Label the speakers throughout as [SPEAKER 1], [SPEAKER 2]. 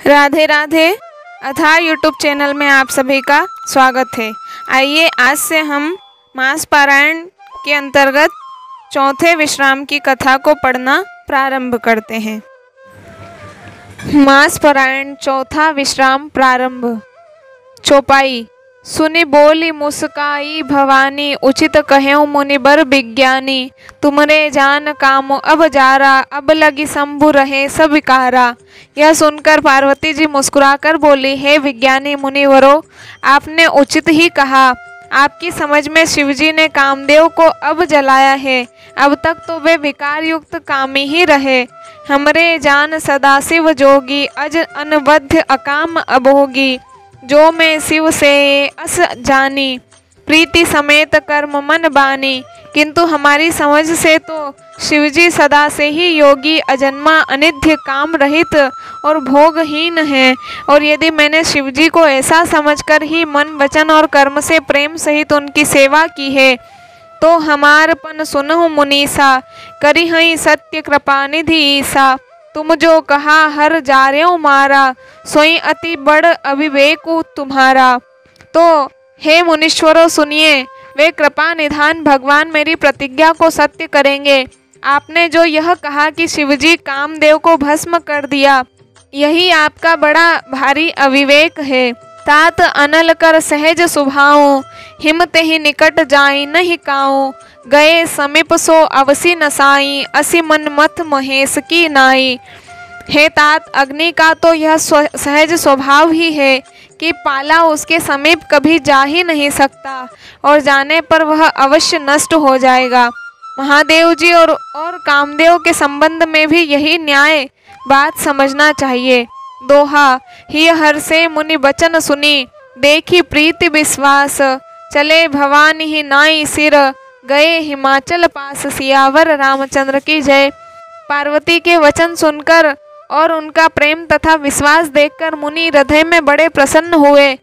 [SPEAKER 1] राधे राधे। अथाह YouTube channel में आप सभी का स्वागत है। आइए आज से हम मास पारायण के अंतर्गत चौथे विश्राम की कथा को पढ़ना प्रारंभ करते हैं। मास पारायण चौथा विश्राम प्रारंभ। चौपाई। सुनि बोली मुस्काई भवानी, उचित कहेऊ मुनिबर विज्ञानी। तुमरे जान कामो अब जारा, अब लगी शंभु रहे सब विकारा। यह सुनकर पार्वती जी मुस्कुराकर बोली, हे विज्ञानी मुनिवरों, आपने उचित ही कहा। आपकी समझ में शिवजी ने कामदेव को अब जलाया है। अब तक तो वे विकार युक्त कामी ही रहे। हमरे जान सदाशिव जोगी, अज अनबद्ध अकाम अभोगी। जो मैं शिव से अस जानी, प्रीति समेत कर्म मन बानी। किंतु हमारी समझ से तो शिवजी सदा से ही योगी, अजन्मा, अनिध्य, काम रहित और भोगहीन है। और यदि मैंने शिवजी को ऐसा समझकर ही मन, वचन और कर्म से प्रेम सहित उनकी सेवा की है, तो हमारपन सुनहु मुनीसा, करी हई सत्य कृपा निधि ईसा। तुम जो कहा हर जार्यों मारा, सोई अति बड़ अविवेकु तुम्हारा। तो हे मुनीश्वरों सुनिए, वे कृपा निधान भगवान मेरी प्रतिज्ञा को सत्य करेंगे। आपने जो यह कहा कि शिवजी कामदेव को भस्म कर दिया, यही आपका बड़ा भारी अविवेक है। तात अनल कर सहज सुभाओ, हिमते ही निकट जाई नहीं काऊ। गए समीप सो अवसी नसाई, असी मन मत महेश की नाई। हे तात, अग्नि का तो यह सहज स्वभाव ही है कि पाला उसके समीप कभी जा ही नहीं सकता, और जाने पर वह अवश्य नष्ट हो जाएगा। महादेव जी और कामदेव के संबंध में भी यही न्याय बात समझना चाहिए। दोहा। ही हर से मुनि बचन सुनी, देखी प्रीति विश्वास। चले भवानी ही नाई सिर, गए हिमाचल पास। सियावर रामचंद्र की जय। पार्वती के वचन सुनकर और उनका प्रेम तथा विश्वास देखकर मुनि हृदय में बड़े प्रसन्न हुए।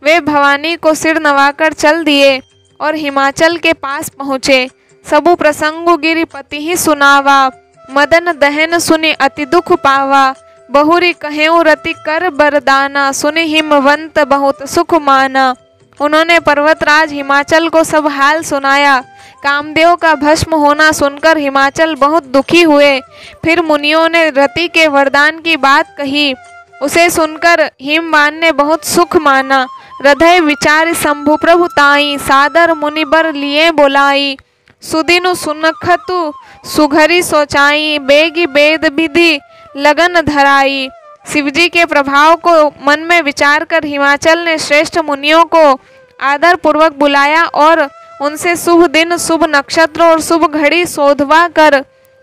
[SPEAKER 1] वे भवानी को सिर नवाकर चल दिए और हिमाचल के पास पहुँचे। सबु प्रसंगु गिरिपति ही सुनावा, मदन दहन सुनि अति दुख पावा। बहुरी कहेऊ रति कर बरदाना, सुनि हिमवंत बहुत सुख माना। उन्होंने पर्वतराज हिमाचल को सब हाल सुनाया। कामदेव का भस्म होना सुनकर हिमाचल बहुत दुखी हुए। फिर मुनियों ने रति के वरदान की बात कही। उसे सुनकर हिमवान ने बहुत सुख माना। हृदय विचार शंभु प्रभु ताई, सादर मुनिबर लिए बोलाई। सुदिनु सुनखतु सुघरी सोचाई, बेगी वेद विधि लगन धराई। शिवजी के प्रभाव को मन में विचार कर हिमाचल ने श्रेष्ठ मुनियों को आदर पूर्वक बुलाया और उनसे शुभ दिन, शुभ नक्षत्र और शुभ घड़ी शोधवा कर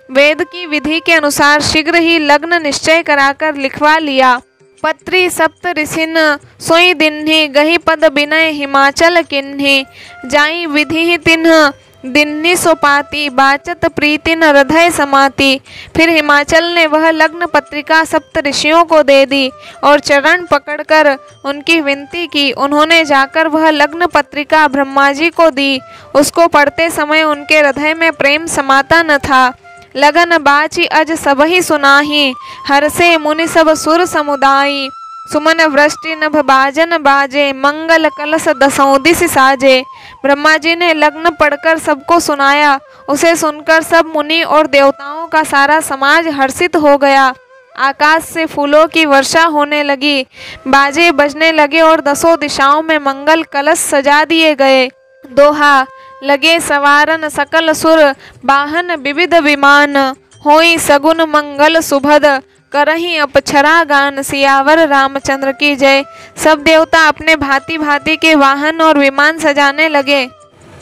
[SPEAKER 1] वेद की विधि के अनुसार शीघ्र ही लग्न निश्चय कराकर लिखवा लिया। पत्री सप्त ऋषिन सोई दिन्हि, गही पद विनय हिमाचल किन्हि। जाई विधि तिन्ह दिन्हि सोपाती, बाचत प्रीतिन हृदय समाती। फिर हिमाचल ने वह लग्न पत्रिका सप्त ऋषियों को दे दी और चरण पकड़कर उनकी विनती की। उन्होंने जाकर वह लग्न पत्रिका ब्रह्मा जी को दी। उसको पढ़ते समय उनके हृदय में प्रेम समाता न था। लगन बाची अज सबहि सुनाही, हर्षे मुनि सब सुर समुदायी। सुमन वृष्टि नभ बाजन बाजे, मंगल कलश दसों दिश साजे। ब्रह्मा जी ने लग्न पढ़कर सबको सुनाया। उसे सुनकर सब मुनि और देवताओं का सारा समाज हर्षित हो गया। आकाश से फूलों की वर्षा होने लगी, बाजे बजने लगे और दसों दिशाओं में मंगल कलश सजा दिए गए। दोहा। लगे सवारन सकल सुर, वाहन विविध विमान। होई सगुन मंगल सुभद, करही अपछरा गान। सियावर रामचंद्र की जय। सब देवता अपने भांति भांति के वाहन और विमान सजाने लगे।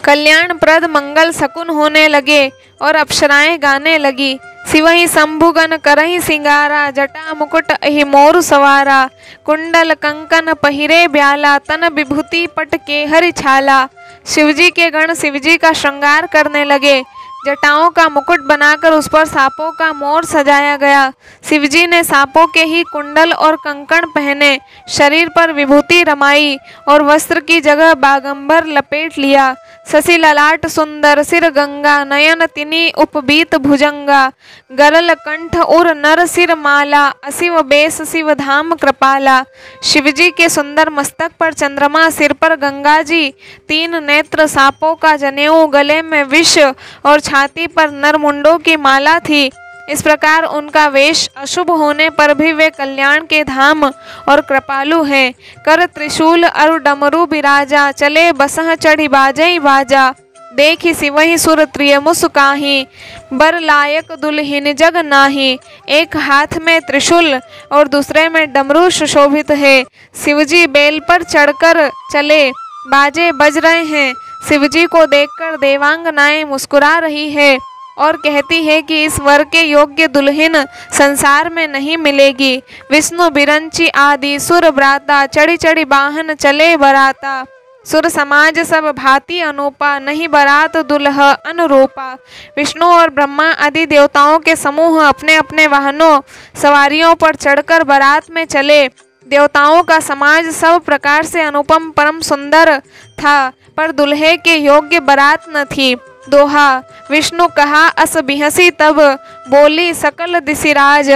[SPEAKER 1] कल्याणप्रद मंगल शकुन होने लगे और अप्सराएं गाने लगी। शिवहि शंभुगन करहि सिंगारा, जटा मुकुट अहि मोरु सवारा। कुंडल कंकन पहिरे ब्याला, तन विभूति पट के हरि छाला। शिवजी के गण शिवजी का श्रृंगार करने लगे। जटाओं का मुकुट बनाकर उस पर सांपों का मोर सजाया गया। शिवजी ने सांपों के ही कुंडल और कंकण पहने, शरीर पर विभूति रमाई और वस्त्र की जगह बागंबर लपेट लिया। शशि ललाट सुंदर सिर गंगा, नयन तिनी उपबीत भुजंगा, गरल कंठ उर नर सिर माला, अशिव बेस शिव धाम कृपाला। शिवजी के सुंदर मस्तक पर चंद्रमा, सिर पर गंगा जी, 3 नेत्र सांपों का जनेऊ, गले में विष और छाती पर नरमुंडों की माला थी। इस प्रकार उनका वेश अशुभ होने पर भी वे कल्याण के धाम और कृपालु हैं। कर त्रिशूल अरु डमरू बिराजा, चले बसह चढ़ी बाजई बाजा, देखी सिवहि सुर त्रिय मुस्काही, बर लायक दुल्हिन जग नाही। एक हाथ में त्रिशूल और दूसरे में डमरू सुशोभित है। शिवजी बेल पर चढ़कर चले, बाजे बज रहे हैं। शिवजी को देखकर देवांगनाएं मुस्कुरा रही है और कहती है कि इस वर के योग्य दुल्हन संसार में नहीं मिलेगी। विष्णु बिरंची आदि सुर ब्राता, चढ़ी चढ़ी वाहन चले बराता, सुर समाज सब भांति अनूपा, नहीं बरात दुल्ह अनुरूपा। विष्णु और ब्रह्मा आदि देवताओं के समूह अपने अपने वाहनों सवारियों पर चढ़कर बारात में चले। देवताओं का समाज सब प्रकार से अनुपम परम सुंदर था, पर दुल्हे के योग्य बारात न थी। दोहा। विष्णु कहा अस बिहसी तब, बोली सकल दिसिराज,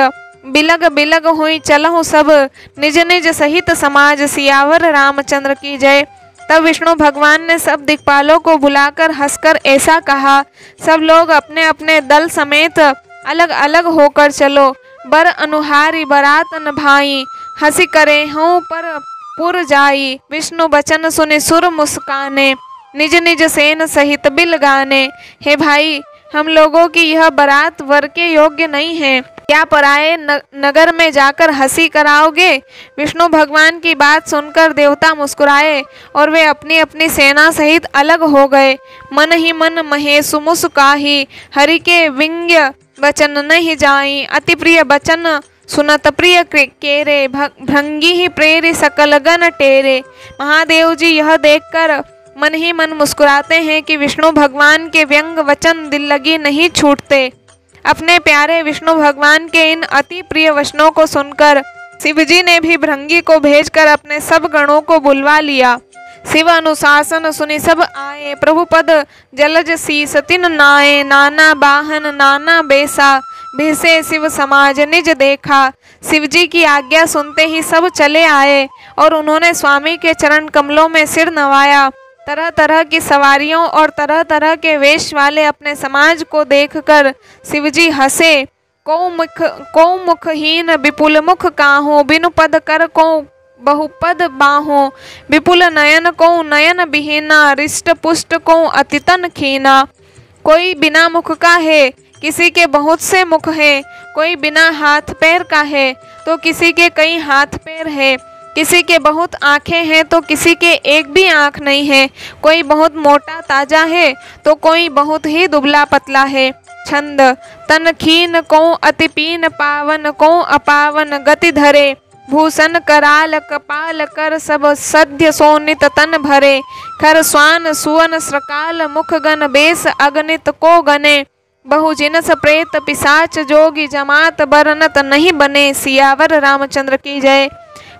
[SPEAKER 1] बिलग बिलग हुई चलहु सब, निज निज सहित समाज। सियावर रामचंद्र की जय। तब विष्णु भगवान ने सब दिक्पालों को बुलाकर हंसकर ऐसा कहा, सब लोग अपने अपने दल समेत अलग अलग होकर चलो। बर अनुहारी बारात न भाई, हंसी करे हूँ पर पुर जाई। विष्णु बचन सुने सुर मुस्काने, निज निज सेन सहित बिल गाने। हे भाई, हम लोगों की यह बारात वर के योग्य नहीं है, क्या पराये नगर में जाकर हंसी कराओगे। विष्णु भगवान की बात सुनकर देवता मुस्कुराए और वे अपनी अपनी सेना सहित अलग हो गए। मन ही मन महेशु मुस्काही, हरि के विंग्य वचन नहीं जाई। अति प्रिय बचन सुनत प्रिय केरे, भृंगी ही प्रेरी सकल गण टेरे। महादेव जी यह देखकर मन ही मन मुस्कुराते हैं कि विष्णु भगवान के व्यंग वचन दिल लगी नहीं छूटते। अपने प्यारे विष्णु भगवान के इन अति प्रिय वचनों को सुनकर शिवजी ने भी भृंगी को भेजकर अपने सब गणों को बुलवा लिया। शिव अनुशासन सुनि सब आए, प्रभु पद जलज शीस तिन नाए। नाना बाहन नाना बेसा, भेसे शिव समाज निज देखा। शिवजी की आज्ञा सुनते ही सब चले आए और उन्होंने स्वामी के चरण कमलों में सिर नवाया। तरह तरह की सवारियों और तरह तरह के वेश वाले अपने समाज को देखकर शिवजी हंसे। को मुखहीन विपुल मुख काहू, बिनु पद कर को बहुपद बाहों। विपुल नयन को नयन बिहीना, रिष्ट पुष्ट को अतितन खीना। कोई बिना मुख का है, किसी के बहुत से मुख है। कोई बिना हाथ पैर का है तो किसी के कई हाथ पैर है। किसी के बहुत आँखें हैं तो किसी के एक भी आँख नहीं है। कोई बहुत मोटा ताजा है तो कोई बहुत ही दुबला पतला है। छंद। तन खीन को अतिपीन, पावन को अपावन गति धरे। भूषण कराल कपाल कर, सब सद्य सोनित तन भरे। खर स्वान सुवन श्रकाल, मुख गण बेस अगणित को गने। बहु जिनस प्रेत पिशाच, जोगी जमात बरनत नहीं बने। सियावर रामचंद्र की जय।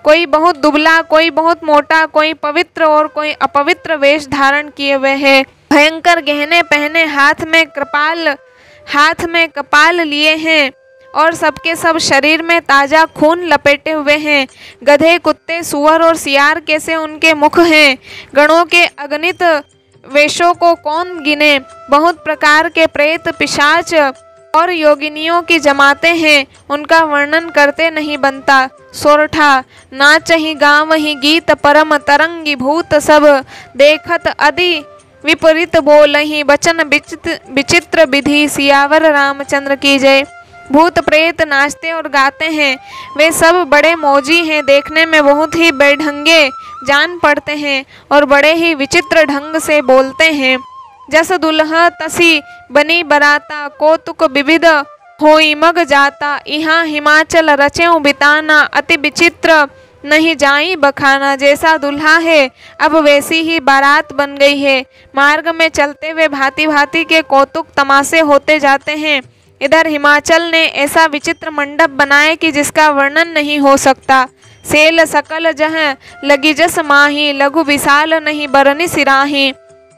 [SPEAKER 1] कोई बहुत दुबला, कोई बहुत मोटा, कोई पवित्र और कोई अपवित्र वेश धारण किए हुए है। भयंकर गहने पहने, हाथ में कपाल लिए हैं और सबके सब शरीर में ताजा खून लपेटे हुए हैं। गधे, कुत्ते, सुअर और सियार कैसे उनके मुख हैं। गणों के अगणित वेशों को कौन गिने। बहुत प्रकार के प्रेत, पिशाच और योगिनियों की जमातें हैं, उनका वर्णन करते नहीं बनता। सोरठा। नाचहि गावहि गीत, परम तरंगी भूत सब। देखत अति विपरीत बोलहि, बचन विचित्र विधि। सियावर रामचंद्र की जय। भूत प्रेत नाचते और गाते हैं, वे सब बड़े मौजी हैं, देखने में बहुत ही बेढंगे जान पड़ते हैं और बड़े ही विचित्र ढंग से बोलते हैं। जस दुल्हा तसी बनी बराता, कौतुक विविध होई मग जाता। यहाँ हिमाचल रचेऊ बिताना, अति विचित्र नहीं जाई बखाना। जैसा दुल्हा है अब वैसी ही बारात बन गई है। मार्ग में चलते हुए भांति भांति के कौतुक तमाशे होते जाते हैं। इधर हिमाचल ने ऐसा विचित्र मंडप बनाए कि जिसका वर्णन नहीं हो सकता। सेल सकल जह लगी जस माही, लघु विशाल नहीं बरनी सिराही।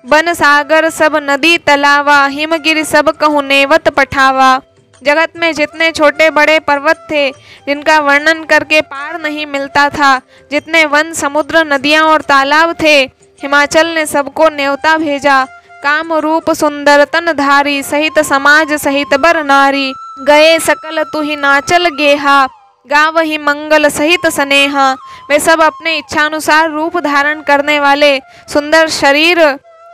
[SPEAKER 1] वन सागर सब नदी तलावा, हिमगिरि सब कहूँ नेवत पठावा। जगत में जितने छोटे बड़े पर्वत थे जिनका वर्णन करके पार नहीं मिलता था, जितने वन समुद्र नदियाँ और तालाब थे, हिमाचल ने सबको न्योता भेजा। काम रूप सुंदर तन धारी, सहित समाज सहित बर नारी। गए सकल तुहि नाचल गेहा, गावहि मंगल सहित स्नेहा। वे सब अपने इच्छानुसार रूप धारण करने वाले, सुंदर शरीर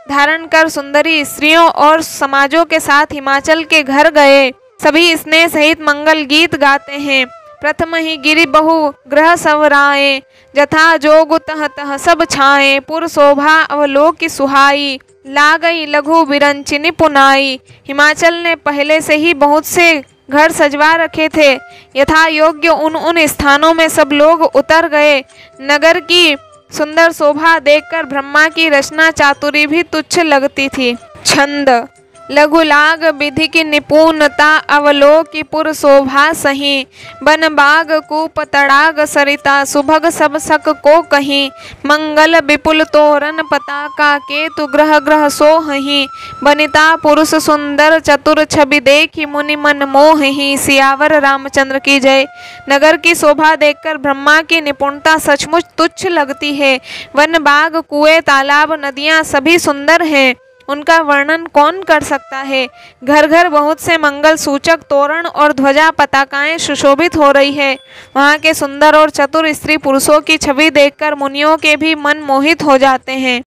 [SPEAKER 1] धारण कर सुंदरी स्त्रियों और समाजों के साथ हिमाचल के घर गए। सभी स्नेह सहित मंगल गीत गाते हैं। प्रथम ही गिरि बहु ग्रह सवराए, जथा जोग तह तह सब छाए। पुर शोभा अवलोक सुहाई, लागई लघु बिरंचिनी पुनाई। हिमाचल ने पहले से ही बहुत से घर सजवा रखे थे। यथा योग्य उन स्थानों में सब लोग उतर गए। नगर की सुंदर शोभा देखकर ब्रह्मा की रचना चातुरी भी तुच्छ लगती थी। छंद। लघु लाग विधि की निपुणता, अवलोकि पुर शोभा सही। बन बाग कूप तड़ाग सरिता, सुभग सब सक को कहीं। मंगल विपुल तोरण पताका, केतु ग्रह ग्रह सोहहि। बनिता पुरुष सुंदर चतुर, छवि देखी मुनि मन मोहि। सियावर रामचंद्र की जय। नगर की शोभा देखकर ब्रह्मा की निपुणता सचमुच तुच्छ लगती है। वन बाग कुएं तालाब नदियाँ सभी सुंदर हैं, उनका वर्णन कौन कर सकता है। घर घर बहुत से मंगल सूचक तोरण और ध्वजा पताकाएं सुशोभित हो रही है। वहाँ के सुंदर और चतुर स्त्री पुरुषों की छवि देखकर मुनियों के भी मन मोहित हो जाते हैं।